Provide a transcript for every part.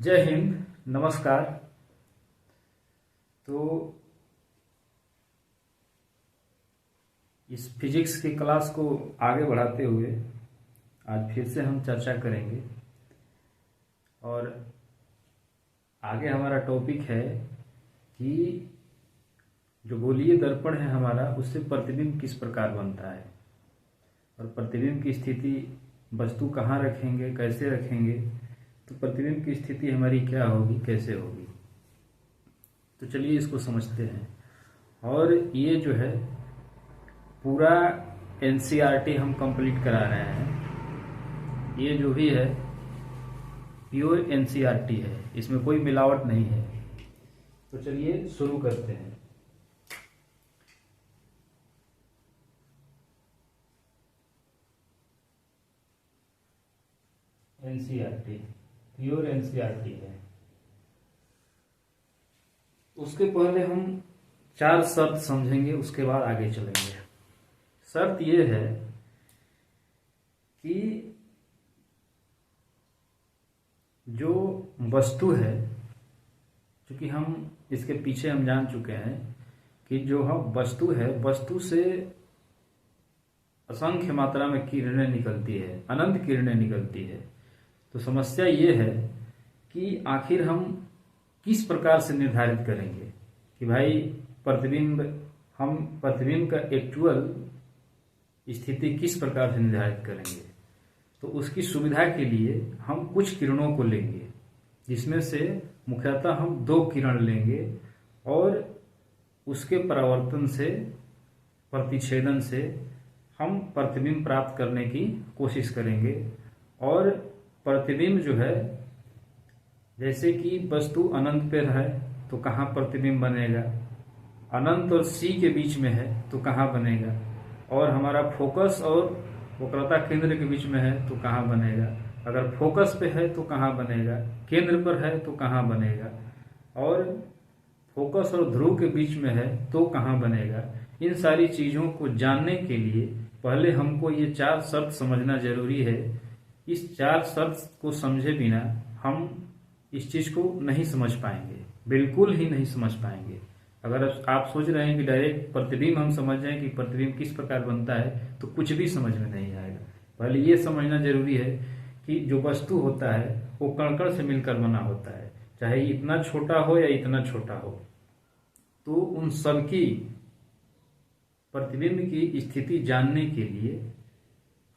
जय हिंद, नमस्कार। तो इस फिजिक्स की क्लास को आगे बढ़ाते हुए आज फिर से हम चर्चा करेंगे और आगे हमारा टॉपिक है कि जो गोलीय दर्पण है हमारा, उससे प्रतिबिंब किस प्रकार बनता है और प्रतिबिंब की स्थिति वस्तु कहाँ रखेंगे, कैसे रखेंगे, तो प्रतिबिंब की स्थिति हमारी क्या होगी, कैसे होगी। तो चलिए इसको समझते हैं। और ये जो है पूरा एनसीईआरटी हम कंप्लीट करा रहे हैं। ये जो भी है प्योर एनसीईआरटी है, इसमें कोई मिलावट नहीं है। तो चलिए शुरू करते हैं। एनसीईआरटी प्योर एनसीईआरटी है। उसके पहले हम 4 शर्त समझेंगे, उसके बाद आगे चलेंगे। शर्त यह है कि जो वस्तु है, क्योंकि हम इसके पीछे हम जान चुके हैं कि जो हम वस्तु है, वस्तु से असंख्य मात्रा में किरणें निकलती है, अनंत किरणें निकलती है। तो समस्या ये है कि आखिर हम किस प्रकार से निर्धारित करेंगे कि भाई हम प्रतिबिंब का एक्चुअल स्थिति किस प्रकार से निर्धारित करेंगे। तो उसकी सुविधा के लिए हम कुछ किरणों को लेंगे, जिसमें से मुख्यतः हम 2 किरण लेंगे और उसके परावर्तन से, प्रतिच्छेदन से हम प्रतिबिंब प्राप्त करने की कोशिश करेंगे। और प्रतिबिंब जो है, जैसे कि वस्तु अनंत पे है तो कहाँ प्रतिबिंब बनेगा, अनंत और सी के बीच में है तो कहाँ बनेगा, और हमारा फोकस और वक्रता केंद्र के बीच में है तो कहाँ बनेगा, अगर फोकस पे है तो कहाँ बनेगा, केंद्र पर है तो कहाँ बनेगा, और फोकस और ध्रुव के बीच में है तो कहाँ बनेगा। इन सारी चीज़ों को जानने के लिए पहले हमको ये 4 शर्त समझना जरूरी है। इस 4 शर्त को समझे बिना हम इस चीज़ को नहीं समझ पाएंगे, बिल्कुल ही नहीं समझ पाएंगे। अगर आप सोच रहे हैं कि डायरेक्ट प्रतिबिंब हम समझ जाएं कि प्रतिबिंब किस प्रकार बनता है, तो कुछ भी समझ में नहीं आएगा। पहले ये समझना जरूरी है कि जो वस्तु होता है वो कण-कण से मिलकर बना होता है, चाहे इतना छोटा हो या इतना छोटा हो। तो उन सबकी प्रतिबिंब की स्थिति जानने के लिए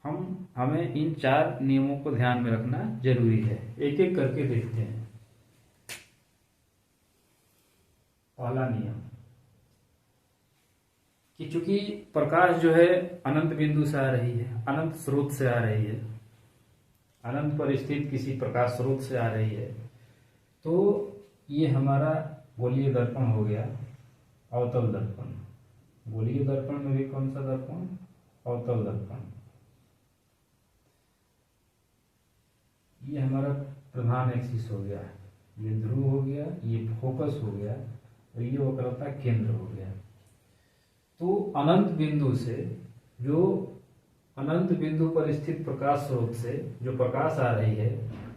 हमें इन 4 नियमों को ध्यान में रखना जरूरी है। एक एक करके देखते हैं। पहला नियम कि चूंकि प्रकाश जो है अनंत बिंदु से आ रही है, अनंत स्रोत से आ रही है, अनंत पर स्थित किसी प्रकाश स्रोत से आ रही है, तो ये हमारा गोलीय दर्पण हो गया, अवतल दर्पण। गोलीय दर्पण में भी कौन सा दर्पण? अवतल दर्पण। ये हमारा प्रधान एक्सिस हो गया, ये ध्रुव हो गया, ये फोकस हो गया और ये वक्रता केंद्र हो गया। तो अनंत बिंदु से, जो अनंत बिंदु पर स्थित प्रकाश स्रोत से जो प्रकाश आ रही है,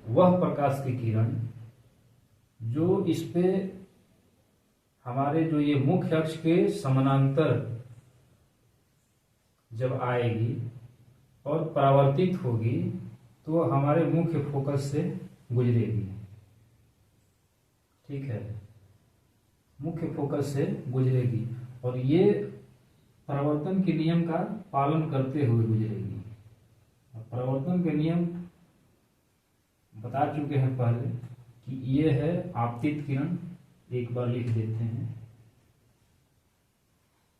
वह प्रकाश की किरण जो इस पे हमारे जो ये मुख्य अक्ष के समानांतर जब आएगी और परावर्तित होगी, तो हमारे मुख्य फोकस से गुजरेगी। ठीक है, मुख्य फोकस से गुजरेगी और ये परावर्तन के नियम का पालन करते हुए गुजरेगी। परावर्तन के नियम बता चुके हैं पहले कि ये है आपतित किरण। एक बार लिख देते हैं,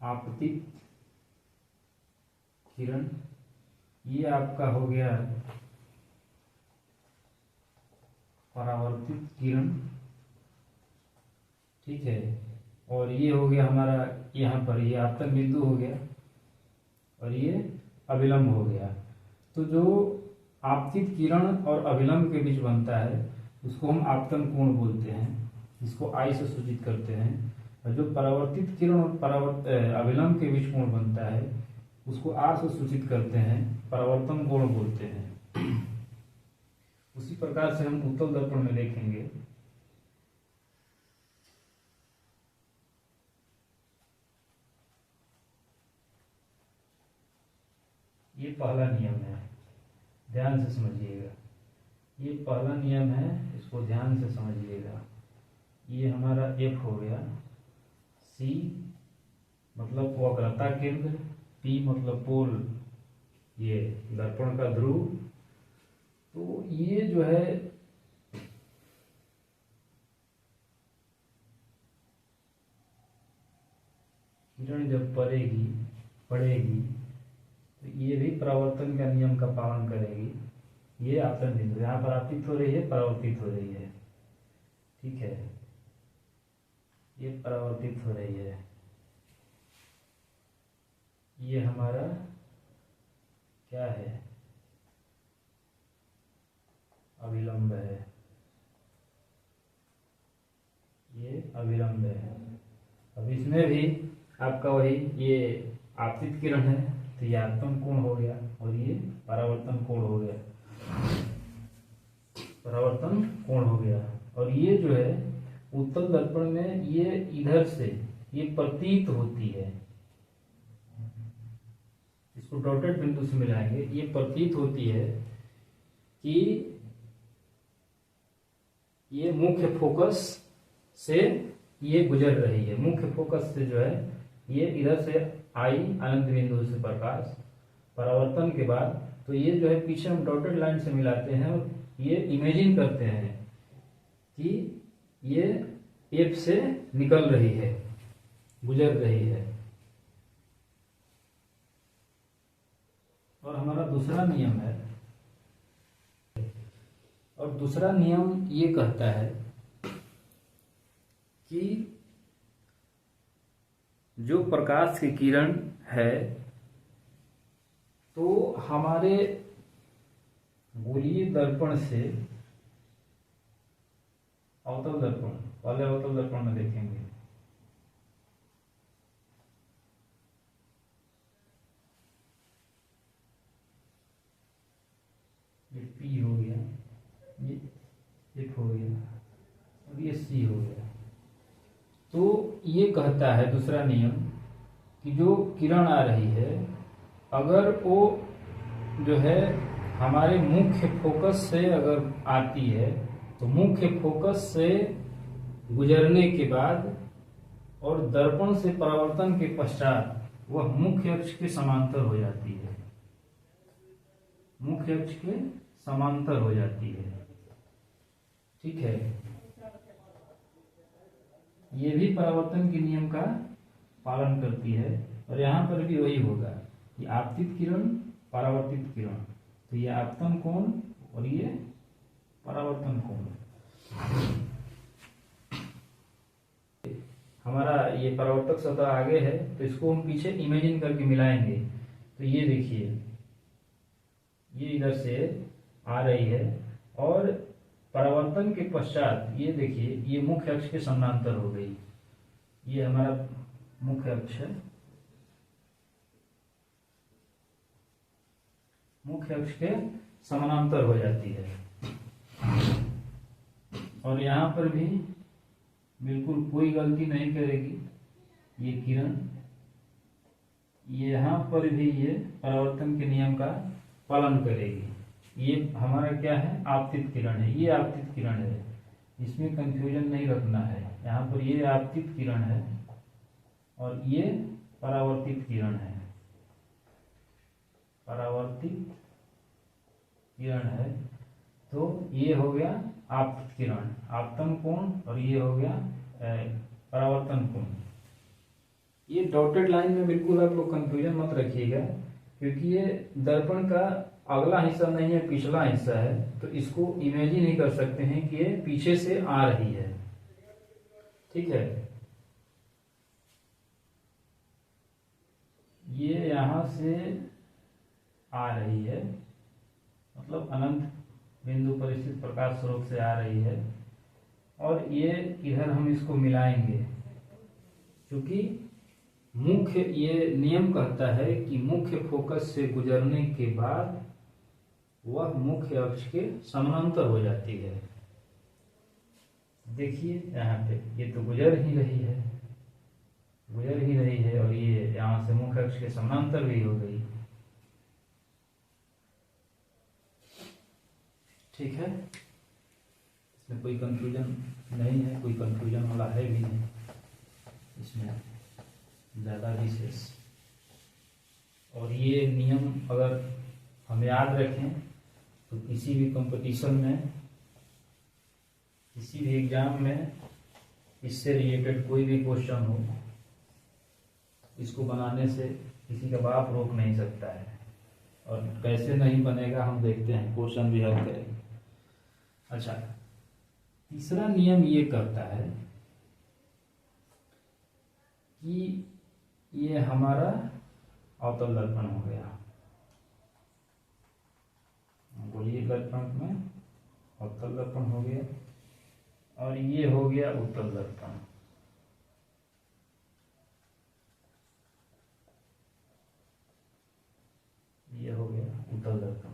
आपतित किरण। ये आपका हो गया परावर्तित किरण। ठीक है, और ये हो गया हमारा यहाँ पर, ये आपतन बिंदु हो गया और ये अभिलंब हो गया। तो जो आपतित किरण और अभिलंब के बीच बनता है उसको हम आपतन कोण बोलते हैं, जिसको आई से सूचित करते हैं। और जो परावर्तित किरण और अभिलंब के बीच कोण बनता है उसको आर से सूचित करते हैं, परावर्तन कोण बोलते हैं। उसी प्रकार से हम उत्तल दर्पण में देखेंगे। ये पहला नियम है, ध्यान से समझिएगा। ये पहला नियम है, इसको ध्यान से समझिएगा। ये हमारा F हो गया, C मतलब वक्रता केंद्र, P मतलब पोल, ये दर्पण का ध्रुव। तो ये जो है किरण जब पड़ेगी तो ये भी परावर्तन का नियम का पालन करेगी। ये आपतन बिंदु यहाँ पर आपतित हो रही है, परावर्तित हो रही है, ठीक है, ये परावर्तित हो रही है। ये हमारा क्या है, अभिलंब है, ये अभिलंब है। अब इसमें भी आपका वही ये आपतित किरण है, तो ये आपतन कोण हो गया और ये परावर्तन कोण हो गया, परावर्तन कोण हो गया। और ये जो है उत्तल दर्पण में ये इधर से ये प्रतीत होती है, इसको डॉटेड बिंदु से मिलाएंगे। ये प्रतीत होती है कि ये मुख्य फोकस से ये गुजर रही है, मुख्य फोकस से जो है ये इधर से आई अनंत बिंदु से प्रकाश परावर्तन के बाद। तो ये जो है पीछे हम डॉटेड लाइन से मिलाते हैं और ये इमेजिन करते हैं कि ये एफ से निकल रही है, गुजर रही है। और हमारा दूसरा नियम है, और दूसरा नियम ये कहता है कि जो प्रकाश की किरण है तो हमारे गोलीय दर्पण से अवतल दर्पण, पहले अवतल दर्पण में देखेंगे, ये P हो गया, ये F हो गया और ये C हो गया। तो ये कहता है दूसरा नियम कि जो किरण आ रही है अगर वो जो है हमारे मुख्य फोकस से अगर आती है तो मुख्य फोकस से गुजरने के बाद और दर्पण से परावर्तन के पश्चात वह मुख्य अक्ष के समांतर हो जाती है, मुख्य अक्ष के समांतर हो जाती है, ठीक है। ये भी परावर्तन के नियम का पालन करती है। और यहाँ पर भी वही होगा कि आपतित किरण, परावर्तित किरण, तो ये आपतन कोण और ये परावर्तन कोण। हमारा ये परावर्तक सतह आगे है तो इसको हम पीछे इमेजिन करके मिलाएंगे। तो ये देखिए ये इधर से आ रही है और परावर्तन के पश्चात ये देखिए ये मुख्य अक्ष के समानांतर हो गई, ये हमारा मुख्य अक्ष है, मुख्य अक्ष के समानांतर हो जाती है। और यहाँ पर भी बिल्कुल कोई गलती नहीं करेगी ये किरण, यहाँ पर भी ये परावर्तन के नियम का पालन करेगी। ये हमारा क्या है, आपतित किरण है, ये आपतित किरण है, इसमें कंफ्यूजन नहीं रखना है। यहाँ पर ये आपतित किरण है और ये परावर्तित किरण है, परावर्तित किरण है। तो ये हो गया आपतित किरण, आपतन कोण, और ये हो गया परावर्तन कोण। ये डॉटेड लाइन में बिल्कुल आप लोग कंफ्यूजन मत रखिएगा, क्योंकि ये दर्पण का अगला हिस्सा नहीं है, पिछला हिस्सा है। तो इसको इमेजिन नहीं कर सकते हैं कि ये पीछे से आ रही है, ठीक है। ये यहां से आ रही है, मतलब अनंत बिंदु पर स्थित प्रकाश स्रोत से आ रही है, और ये इधर हम इसको मिलाएंगे, क्योंकि मुख्य ये नियम कहता है कि मुख्य फोकस से गुजरने के बाद वह मुख्य अक्ष के समानांतर हो जाती है। देखिए यहाँ पे ये तो गुजर ही रही है, और ये यहाँ से मुख्य अक्ष के समानांतर भी हो गई। ठीक है, इसमें कोई कंफ्यूजन नहीं है, कोई कंफ्यूजन वाला है भी नहीं इसमें ज़्यादा विशेष। और ये नियम अगर हम याद रखें तो किसी भी कंपटीशन में, किसी भी एग्जाम में इससे रिलेटेड कोई भी क्वेश्चन हो, इसको बनाने से किसी का बाप रोक नहीं सकता है। और कैसे नहीं बनेगा हम देखते हैं, क्वेश्चन भी हल करेंगे। अच्छा, तीसरा नियम ये कहता है कि ये हमारा अवतल दर्पण हो गया, गोलीय दर्पण में अवतल दर्पण हो गया, और ये हो गया उत्तल दर्पण। ये हो गया उत्तल दर्पण,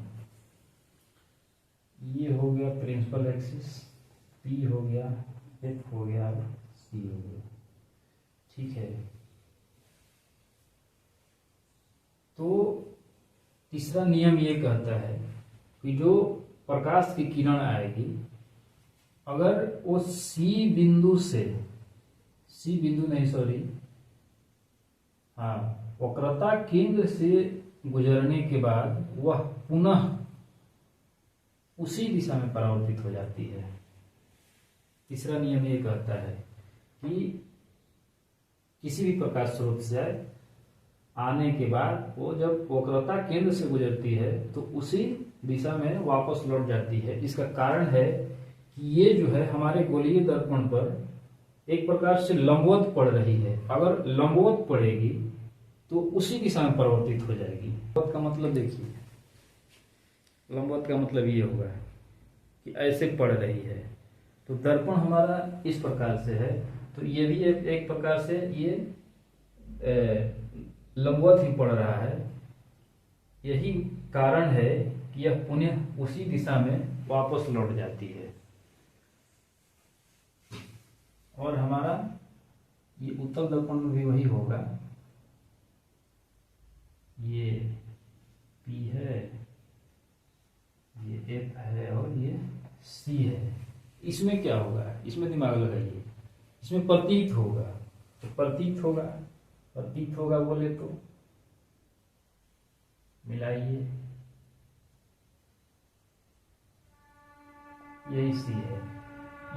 ये हो गया प्रिंसिपल एक्सिस, पी हो गया, एफ हो गया, सी हो गया। ठीक है, तो तीसरा नियम ये कहता है कि जो प्रकाश की किरण आएगी, अगर वो सी बिंदु नहीं, वक्रता केंद्र से गुजरने के बाद वह पुनः उसी दिशा में परावर्तित हो जाती है। तीसरा नियम ये कहता है कि किसी भी प्रकाश स्रोत से आने के बाद वो जब वक्रता केंद्र से गुजरती है तो उसी दिशा में वापस लौट जाती है। इसका कारण है कि ये जो है हमारे गोलीय दर्पण पर एक प्रकार से लंबवत पड़ रही है। अगर लंबवत पड़ेगी तो उसी दिशा में परिवर्तित हो जाएगी। लंबवत का मतलब देखिए, लंबवत का मतलब ये होगा कि ऐसे पड़ रही है, तो दर्पण हमारा इस प्रकार से है, तो ये भी एक प्रकार से ये लंबवत ही पड़ रहा है। यही कारण है कि यह पुनः उसी दिशा में वापस लौट जाती है। और हमारा ये उत्तल दर्पण में भी वही होगा, ये P है, ये F है और ये C है। इसमें क्या होगा, इसमें दिमाग लगाइए, इसमें प्रतीत होगा। तो प्रतीत होगा बोले तो मिलाइए, यही C है,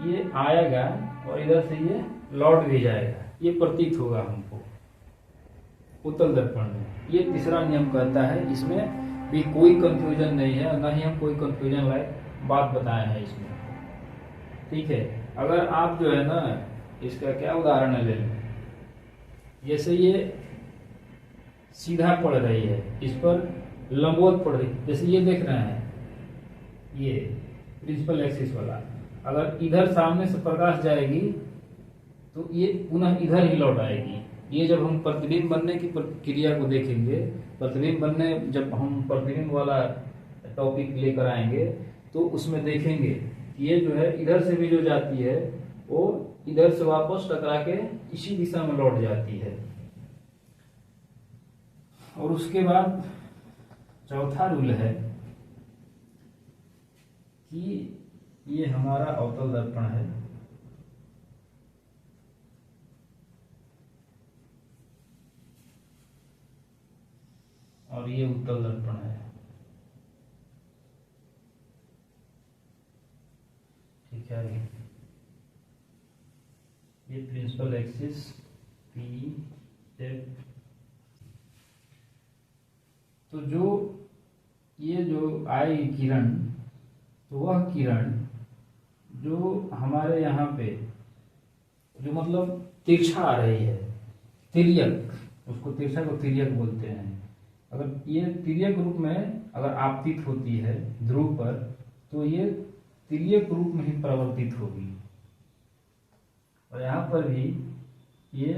ये आएगा और इधर से ये लौट भी जाएगा, ये प्रतीत होगा हमको उत्तल दर्पण में। ये तीसरा नियम कहता है, इसमें भी कोई कंफ्यूजन नहीं है, ना ही हम कोई कंफ्यूजन लायक बात बताए हैं इसमें। ठीक है, अगर आप जो है ना, इसका क्या उदाहरण ले लें, जैसे ये सीधा पड़ रही है, इस पर लंबवत पड़ रही है, जैसे ये देख रहे हैं, ये प्रिंसिपल एक्सिस वाला, अगर इधर सामने से प्रकाश जाएगी तो ये पुनः इधर ही लौट आएगी। ये जब हम प्रतिबिंब बनने की प्रक्रिया को देखेंगे, जब हम प्रतिबिंब वाला टॉपिक लेकर आएंगे तो उसमें देखेंगे कि ये जो है इधर से भी जो जाती है वो इधर से वापस टकरा के इसी दिशा में लौट जाती है। और उसके बाद चौथा रूल है कि ये हमारा अवतल दर्पण है, और ये उत्तल दर्पण है। ठीक है, ये प्रिंसिपल एक्सिस P F। तो ये जो आएगी किरण, तो वह किरण जो हमारे यहाँ पे जो मतलब तिरछा आ रही है, तिर्यक, उसको तिरछा को तिर्यक बोलते हैं। अगर ये तिर्यक रूप में अगर आपतित होती है ध्रुव पर, तो ये तिर्यक रूप में ही परावर्तित होगी। और यहाँ पर भी ये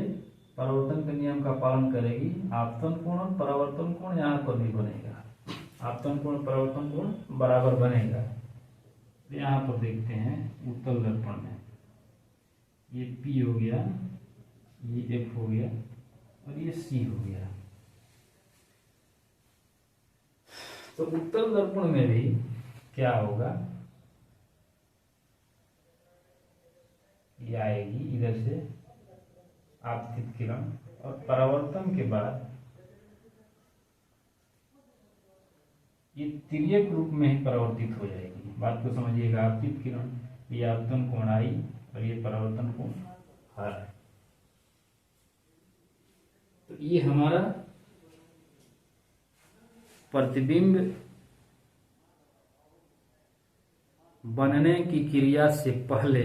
परावर्तन के नियम का पालन करेगी। आपतन कोण और परावर्तन कोण यहाँ पर भी बनेगा। आपतन कोण परावर्तन कोण बराबर बनेगा। तो यहाँ पर देखते हैं उत्तल दर्पण में ये P हो गया, ये F हो गया और ये C हो गया। तो उत्तल दर्पण में भी क्या होगा, ये आएगी इधर से आपतित किरण और परावर्तन के बाद ये तिर्यक रूप में ही परावर्तित हो जाएगी। बात को समझिएगा, आपतित किरण, ये आपतन कोण I और ये परावर्तन कोण R। तो ये हमारा प्रतिबिंब बनने की क्रिया से पहले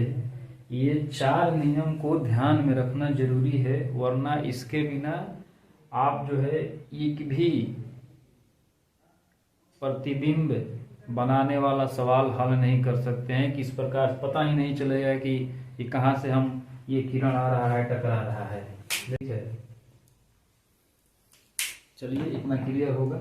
ये 4 नियम को ध्यान में रखना जरूरी है, वरना इसके बिना आप जो है एक भी प्रतिबिंब बनाने वाला सवाल हल नहीं कर सकते हैं। किस प्रकार पता ही नहीं चलेगा कि ये कहाँ से हम ये किरण आ रहा है, टकरा रहा है। ठीक है, चलिए इतना क्लियर होगा।